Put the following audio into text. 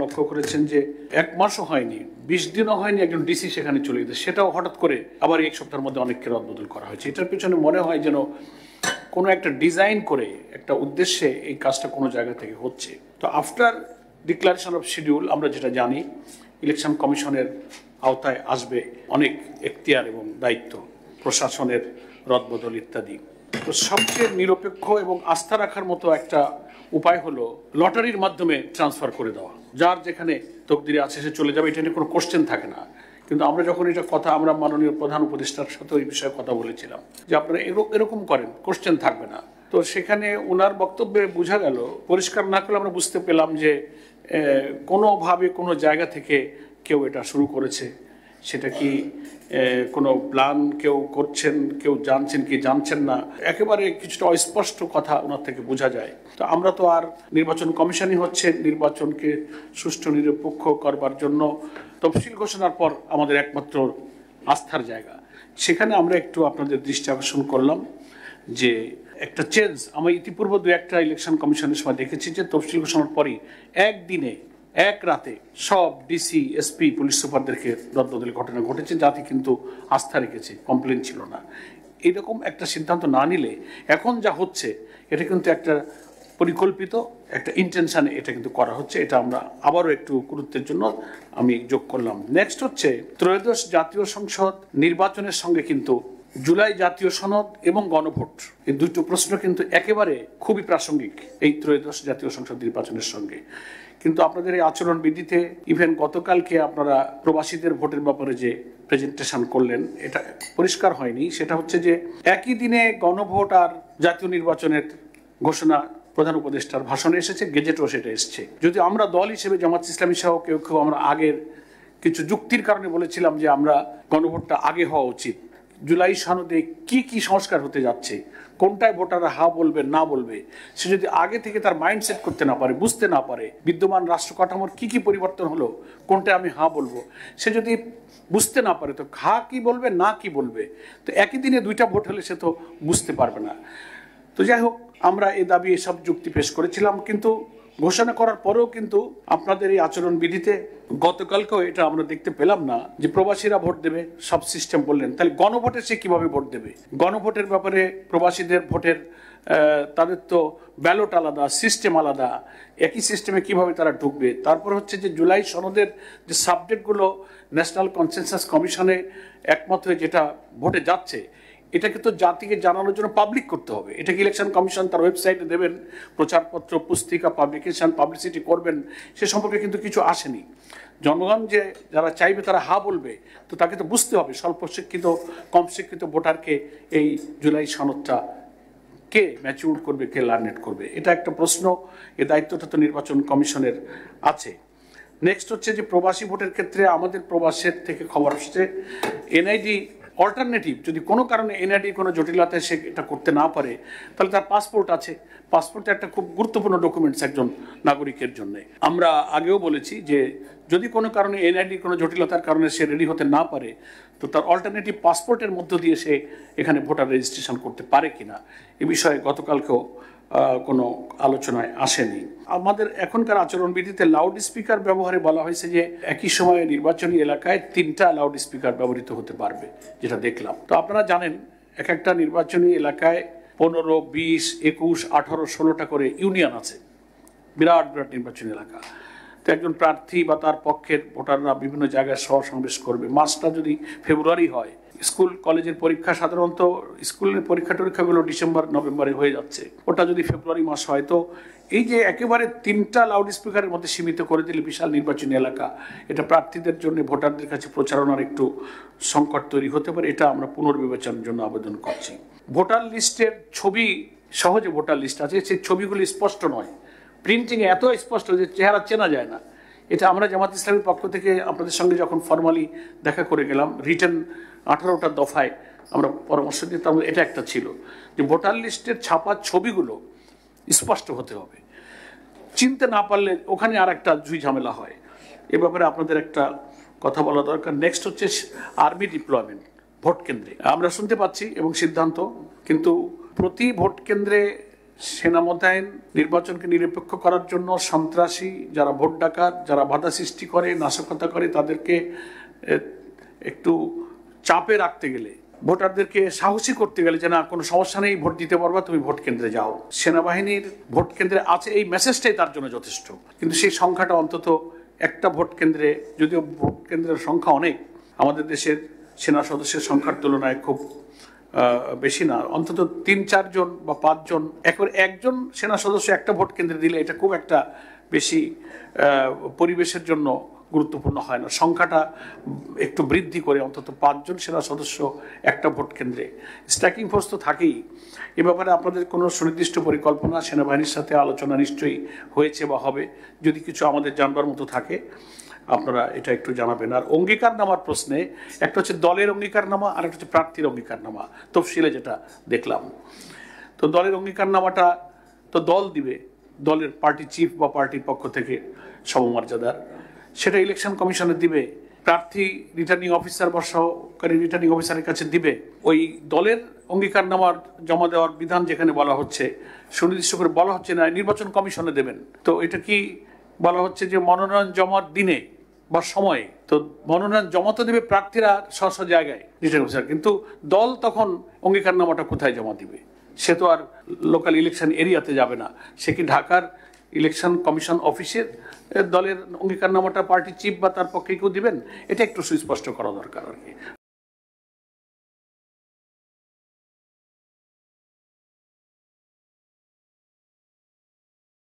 লক্ষ্য করেছেন যে 1 মাসও হয়নি, 20 দিনও হয়নি একজন ডিসি সেখানে চলে গেছে, সেটাও হঠাৎ করে আবার 1 সপ্তাহের মধ্যে অনেককে রদবদল করা হয়েছে। এটার পিছনে মনে হয় যেন কোনো একটা ডিজাইন করে একটা উদ্দেশ্যে এই কাজটা কোনো জায়গা থেকে হচ্ছে। তো আফটার ডিক্লারেশন অফ শিডিউল আমরা যেটা জানি, ইলেকশন কমিশনের আওতায় আসবে অনেক এখতিয়ার এবং দায়িত্ব, প্রশাসনের রদবদল ইত্যাদি। তো সবচেয়ে নিরপেক্ষ এবং আস্থা রাখার মতো একটা উপায় হলো লটারির মাধ্যমে ট্রান্সফার করে দেওয়া। যার যেখানে তকদিরে আছে সে চলে যাবে, এটা নিয়ে কোনো কোশ্চেন থাকে না। কিন্তু আমরা যখন এটা কথা আমরা মাননীয় প্রধান উপদেষ্টার সাথে এই বিষয়ে কথা বলেছিলাম যে আপনারা এরকম করেন, কোশ্চেন থাকবে না। তো সেখানে ওনার বক্তব্যে বোঝা গেল, পরিষ্কার না করলে আমরা বুঝতে পেলাম যে কোনোভাবে কোনো জায়গা থেকে কেউ এটা শুরু করেছে। সেটা কি কোনো প্ল্যান কেউ করছেন, কেউ জানছেন কি জানছেন না, একেবারে কিছুটা অস্পষ্ট কথা ওনার থেকে বোঝা যায়। তো আমরা তো আর নির্বাচন কমিশনই হচ্ছে নির্বাচনকে সুষ্ঠু নিরপেক্ষ করবার জন্য তফসিল ঘোষণার পর আমাদের একমাত্র আস্থার জায়গা। সেখানে আমরা একটু আপনাদের দৃষ্টি আকর্ষণ করলাম যে একটা চেঞ্জ। আমরা ইতিপূর্বে 2-1টা ইলেকশন কমিশনের সময় দেখেছি যে তফসিল ঘোষণার পরই একদিনে এক রাতে সব ডিসি, এসপি, পুলিশ সুপারদেরকে রদবদলের ঘটনা ঘটেছে, যাতে কিন্তু আস্থা রেখেছে, কমপ্লেন ছিল না। এরকম একটা সিদ্ধান্ত না নিলে এখন যা হচ্ছে এটা কিন্তু একটা পরিকল্পিত একটা ইন্টেনশনে এটা কিন্তু করা হচ্ছে। এটা আমরা আবারও একটু গুরুত্বের জন্য আমি যোগ করলাম। নেক্সট হচ্ছে ত্রয়োদশ জাতীয় সংসদ নির্বাচনের সঙ্গে কিন্তু জুলাই জাতীয় সনদ এবং গণভোট, এই দুটো প্রশ্ন কিন্তু একেবারে খুবই প্রাসঙ্গিক এই ত্রয়োদশ জাতীয় সংসদ নির্বাচনের সঙ্গে। কিন্তু আপনাদের এই আচরণ বিধিতে ইভেন গতকালকে আপনারা প্রবাসীদের ভোটের ব্যাপারে যে প্রেজেন্টেশন করলেন, এটা পরিষ্কার হয়নি। সেটা হচ্ছে যে একই দিনে গণভোট আর জাতীয় নির্বাচনের ঘোষণা প্রধান উপদেষ্টার ভাষণে এসেছে, গেজেটও সেটা এসছে। যদি আমরা দল হিসেবে জামাত ইসলামী সহ কেউ আমরা আগের কিছু যুক্তির কারণে বলেছিলাম যে আমরা গণভোটটা আগে হওয়া উচিত, জুলাই সনদে কি কি সংস্কার হতে যাচ্ছে, কোনটায় ভোটাররা হা বলবে না বলবে, সে যদি আগে থেকে তার মাইন্ডসেট করতে না পারে, বুঝতে না পারে বিদ্যমান রাষ্ট্র কাঠামোর কি কি পরিবর্তন হলো, কোনটায় আমি হা বলবো, সে যদি বুঝতে না পারে তো হা কি বলবে না কি বলবে, তো একই দিনে 2টা ভোট হলে সে তো বুঝতে পারবে না। তো যাই হোক, আমরা এ দাবি এসব যুক্তি পেশ করেছিলাম, কিন্তু ঘোষণা করার পরেও কিন্তু আপনাদের এই আচরণ বিধিতে গতকালকেও এটা আমরা দেখতে পেলাম না যে প্রবাসীরা ভোট দেবে, সব সিস্টেম বললেন। তাহলে গণভোটে সে কিভাবে ভোট দেবে? গণভোটের ব্যাপারে প্রবাসীদের ভোটের তাদের তো ব্যালট আলাদা, সিস্টেম আলাদা, একই সিস্টেমে কিভাবে তারা ঢুকবে? তারপর হচ্ছে যে জুলাই সনদের যে সাবজেক্টগুলো ন্যাশনাল কনসেনসাস কমিশনে একমত হয়ে যেটা ভোটে যাচ্ছে, এটাকে তো জাতিকে জানানোর জন্য পাবলিক করতে হবে। এটাকে ইলেকশন কমিশন তার ওয়েবসাইটে দেবেন, প্রচারপত্র, পুস্তিকা, পাবলিকেশন, পাবলিসিটি করবেন, সে সম্পর্কে কিন্তু কিছু আসেনি। জনগণ যে যারা চাইবে তারা হা বলবে, তো তাকে তো বুঝতে হবে স্বল্প শিক্ষিত কম শিক্ষিত ভোটারকে এই জুলাই সনদটা কে ম্যাচিউর করবে, কে লার্নেট করবে, এটা একটা প্রশ্ন। এই দায়িত্বটা তো নির্বাচন কমিশনের আছে। নেক্সট হচ্ছে যে প্রবাসী ভোটের ক্ষেত্রে আমাদের প্রবাসের থেকে খবর আসছে এনআইডি অল্টারনেটিভ, যদি কোনো কারণে এনআইডি কোনো জটিলতায় সে এটা করতে না পারে, তাহলে তার পাসপোর্ট আছে। পাসপোর্ট একটা খুব গুরুত্বপূর্ণ ডকুমেন্টস একজন নাগরিকের জন্য। আমরা আগেও বলেছি যে যদি কোনো কারণে এনআইডি কোনো জটিলতার কারণে সে রেডি হতে না পারে, তো তার অল্টারনেটিভ পাসপোর্টের মধ্য দিয়ে সে এখানে ভোটার রেজিস্ট্রেশন করতে পারে কিনা, এ বিষয়ে গতকালকেও কোনো আলোচনায় আসেনি। আমাদের এখনকার আচরণবিধিতে লাউড স্পিকার ব্যবহারে বলা হয়েছে যে একই সময়ে নির্বাচনী এলাকায় 3টা লাউড স্পিকার ব্যবহৃত হতে পারবে, যেটা দেখলাম। তো আপনারা জানেন এক একটা নির্বাচনী এলাকায় 15, 20, 21, 18, 16টা করে ইউনিয়ন আছে, বিরাট বিরাট নির্বাচনী এলাকা। তো একজন প্রার্থী বা তার পক্ষের ভোটাররা বিভিন্ন জায়গায় সমাবেশ করবে। মাসটা যদি ফেব্রুয়ারি হয়, স্কুল কলেজের পরীক্ষা সাধারণত স্কুলের পরীক্ষাগুলো ডিসেম্বর নভেম্বরে হয়ে যাচ্ছে, ওটা যদি ফেব্রুয়ারি মাস হয়, তো এই যে একেবারে 3টা লাউড স্পিকারের মধ্যে সীমিত করে দিলে বিশাল নির্বাচনী এলাকা, এটা প্রার্থীদের জন্য ভোটারদের কাছে প্রচারণার একটু সংকট তৈরি হতে পারে। এটা আমরা পুনর্বিবেচনার জন্য আবেদন করছি। ভোটার লিস্টের ছবি, সহজে ভোটার লিস্ট আছে, সেই ছবিগুলি স্পষ্ট নয়, প্রিন্টিংয়ে এত স্পষ্ট যে চেহারা চেনা যায় না। এটা আমরা জামাত ইসলামের পক্ষ থেকে আপনাদের সঙ্গে যখন ফর্মালি দেখা করে গেলাম, রিটেন 18টা দফায় আমরা পরামর্শ দিই, তার মধ্যে এটা একটা ছিল যে ভোটার লিস্টের ছাপা ছবিগুলো স্পষ্ট হতে হবে। চিনতে না পারলে ওখানে আর একটা ঝুই ঝামেলা হয়। এ ব্যাপারে আপনাদের একটা কথা বলা দরকার। নেক্সট হচ্ছে আর্মি ডিপ্লয়মেন্ট ভোট কেন্দ্রে। আমরা শুনতে পাচ্ছি এবং সিদ্ধান্ত, কিন্তু প্রতি ভোট কেন্দ্রে সেনা মোতায়েন নির্বাচনকে নিরপেক্ষ করার জন্য সন্ত্রাসী যারা ভোট ডাকাত, যারা বাধা সৃষ্টি করে, নাশকতা করে, তাদেরকে একটু চাপে রাখতে গেলে, ভোটারদেরকে সাহসী করতে গেলে যে না কোনো সমস্যা নেই, ভোট দিতে পারবা, তুমি ভোট কেন্দ্রে যাও, সেনাবাহিনীর ভোট কেন্দ্রে আছে, এই মেসেজটাই তার জন্য যথেষ্ট। কিন্তু সেই সংখ্যাটা অন্তত একটা ভোট কেন্দ্রে, যদিও ভোট কেন্দ্রের সংখ্যা অনেক, আমাদের দেশের সেনা সদস্যের সংখ্যার তুলনায় খুব বেশি না, অন্তত ৩-৪ জন বা ৫ জন, একবার একজন সেনা সদস্য একটা ভোট কেন্দ্রে দিলে এটা খুব একটা বেশি পরিবেশের জন্য গুরুত্বপূর্ণ হয় না। সংখ্যাটা একটু বৃদ্ধি করে অন্তত ৫ জন সেনা সদস্য একটা ভোট কেন্দ্রে, স্ট্রাইকিং ফোর্স তো থাকেই। এ ব্যাপারে আপনাদের কোনো সুনির্দিষ্ট পরিকল্পনা সেনাবাহিনীর সাথে আলোচনা নিশ্চয়ই হয়েছে বা হবে, যদি কিছু আমাদের জানবার মতো থাকে আপনারা এটা একটু জানাবেন। আর অঙ্গীকারনামার প্রশ্নে একটা হচ্ছে দলের অঙ্গীকারনামা আর একটা হচ্ছে প্রার্থীর অঙ্গীকারনামা, তফসিলে যেটা দেখলাম। তো দলের অঙ্গীকারনামাটা তো দল দিবে, দলের পার্টি চিফ বা পার্টির পক্ষ থেকে সমমর্যাদার, সেটা ইলেকশন কমিশনে দিবে, প্রার্থী রিটার্নিং অফিসার বা সহকারী রিটার্নিং অফিসারের কাছে দিবে। ওই দলের অঙ্গীকারনামার জমা দেওয়ার বিধান যেখানে বলা হচ্ছে, সুনির্দিষ্ট করে বলা হচ্ছে না নির্বাচন কমিশনে দেবেন, তো এটা কি বলা হচ্ছে যে মনোনয়ন জমার দিনে বা সময়ে? তো মনোনয়ন জমা তো দেবে প্রার্থীরা স্ব জায়গায় রিটার্নিং অফিসার, কিন্তু দল তখন অঙ্গীকারনামাটা কোথায় জমা দিবে? সে তো আর লোকাল ইলেকশন এরিয়াতে যাবে না, সে কি ঢাকার ইলেকশন কমিশন অফিসের দলের অঙ্গীকারনামাটা পার্টি চিফ বা তার পক্ষে কেউ দিবেন? এটা একটু সুস্পষ্ট করা দরকার আর কি।